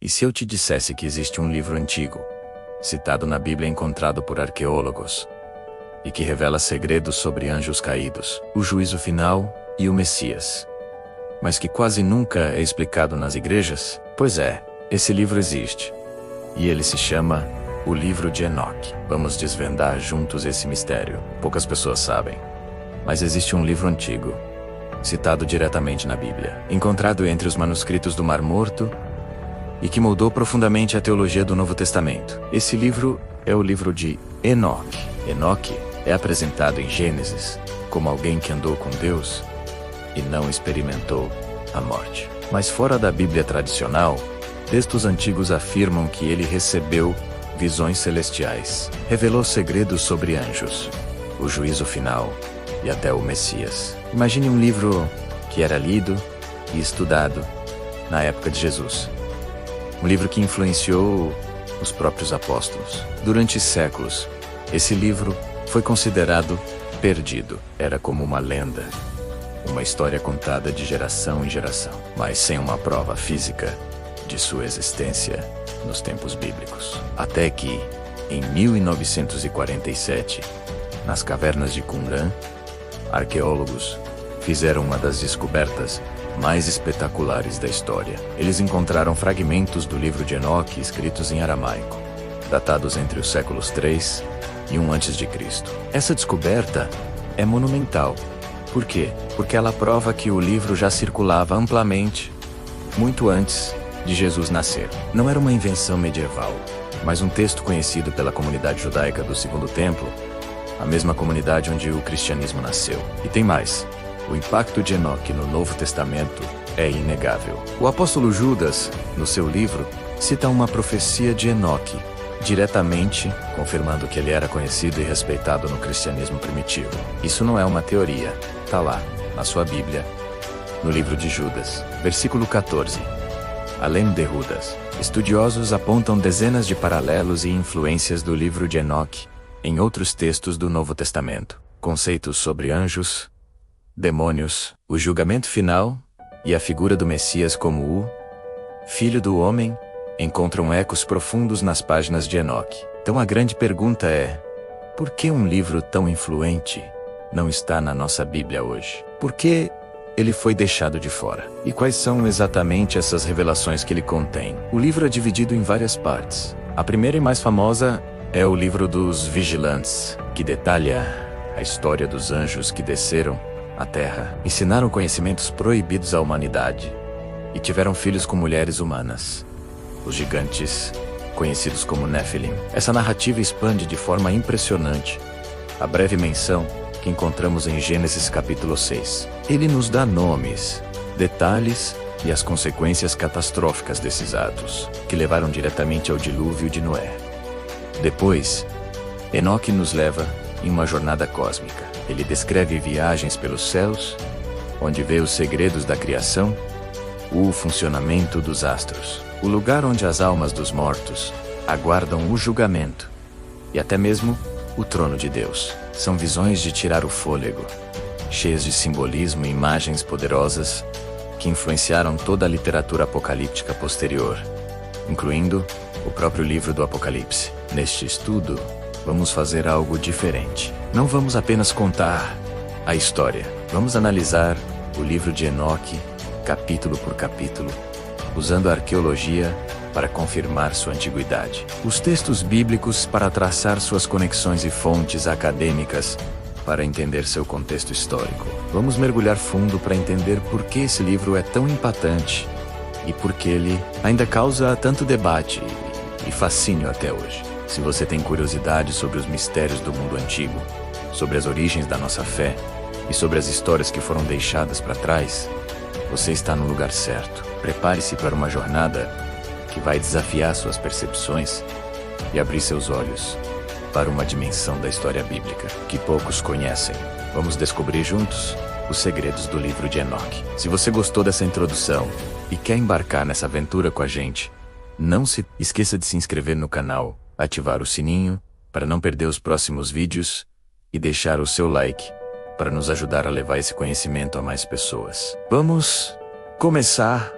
E se eu te dissesse que existe um livro antigo, citado na Bíblia, encontrado por arqueólogos, e que revela segredos sobre anjos caídos, o juízo final e o Messias, mas que quase nunca é explicado nas igrejas? Pois é, esse livro existe. E ele se chama o Livro de Enoque. Vamos desvendar juntos esse mistério. Poucas pessoas sabem, mas existe um livro antigo, citado diretamente na Bíblia, encontrado entre os manuscritos do Mar Morto e que moldou profundamente a teologia do Novo Testamento. Esse livro é o livro de Enoque. Enoque é apresentado em Gênesis como alguém que andou com Deus e não experimentou a morte. Mas fora da Bíblia tradicional, textos antigos afirmam que ele recebeu visões celestiais, revelou segredos sobre anjos, o juízo final e até o Messias. Imagine um livro que era lido e estudado na época de Jesus. Um livro que influenciou os próprios apóstolos. Durante séculos, esse livro foi considerado perdido. Era como uma lenda, uma história contada de geração em geração, mas sem uma prova física de sua existência nos tempos bíblicos. Até que, em 1947, nas cavernas de Qumran, arqueólogos fizeram uma das descobertas mais espetaculares da história. Eles encontraram fragmentos do livro de Enoque escritos em aramaico, datados entre os séculos 3 e 1 a.C. Essa descoberta é monumental. Por quê? Porque ela prova que o livro já circulava amplamente muito antes de Jesus nascer. Não era uma invenção medieval, mas um texto conhecido pela comunidade judaica do Segundo Templo, a mesma comunidade onde o cristianismo nasceu. E tem mais. O impacto de Enoque no Novo Testamento é inegável. O apóstolo Judas, no seu livro, cita uma profecia de Enoque, diretamente confirmando que ele era conhecido e respeitado no cristianismo primitivo. Isso não é uma teoria, está lá, na sua Bíblia, no livro de Judas, versículo 14. Além de Judas, estudiosos apontam dezenas de paralelos e influências do livro de Enoque em outros textos do Novo Testamento. Conceitos sobre anjos, demônios, o julgamento final e a figura do Messias como o Filho do Homem encontram ecos profundos nas páginas de Enoque. Então a grande pergunta é: por que um livro tão influente não está na nossa Bíblia hoje? Por que ele foi deixado de fora? E quais são exatamente essas revelações que ele contém? O livro é dividido em várias partes. A primeira e mais famosa é o livro dos Vigilantes, que detalha a história dos anjos que desceram à terra, ensinaram conhecimentos proibidos à humanidade e tiveram filhos com mulheres humanas, os gigantes, conhecidos como Nephilim. Essa narrativa expande de forma impressionante a breve menção que encontramos em Gênesis capítulo 6. Ele nos dá nomes, detalhes e as consequências catastróficas desses atos, que levaram diretamente ao dilúvio de Noé. Depois, Enoque nos leva em uma jornada cósmica. Ele descreve viagens pelos céus, onde vê os segredos da criação, o funcionamento dos astros, o lugar onde as almas dos mortos aguardam o julgamento e até mesmo o trono de Deus. São visões de tirar o fôlego, cheias de simbolismo e imagens poderosas que influenciaram toda a literatura apocalíptica posterior, incluindo o próprio livro do Apocalipse. Neste estudo, vamos fazer algo diferente. Não vamos apenas contar a história. Vamos analisar o livro de Enoque, capítulo por capítulo, usando a arqueologia para confirmar sua antiguidade, os textos bíblicos para traçar suas conexões e fontes acadêmicas para entender seu contexto histórico. Vamos mergulhar fundo para entender por que esse livro é tão impactante e por que ele ainda causa tanto debate e fascínio até hoje. Se você tem curiosidade sobre os mistérios do mundo antigo, sobre as origens da nossa fé e sobre as histórias que foram deixadas para trás, você está no lugar certo. Prepare-se para uma jornada que vai desafiar suas percepções e abrir seus olhos para uma dimensão da história bíblica que poucos conhecem. Vamos descobrir juntos os segredos do livro de Enoque. Se você gostou dessa introdução e quer embarcar nessa aventura com a gente, não se esqueça de se inscrever no canal, ativar o sininho para não perder os próximos vídeos e deixar o seu like para nos ajudar a levar esse conhecimento a mais pessoas. Vamos começar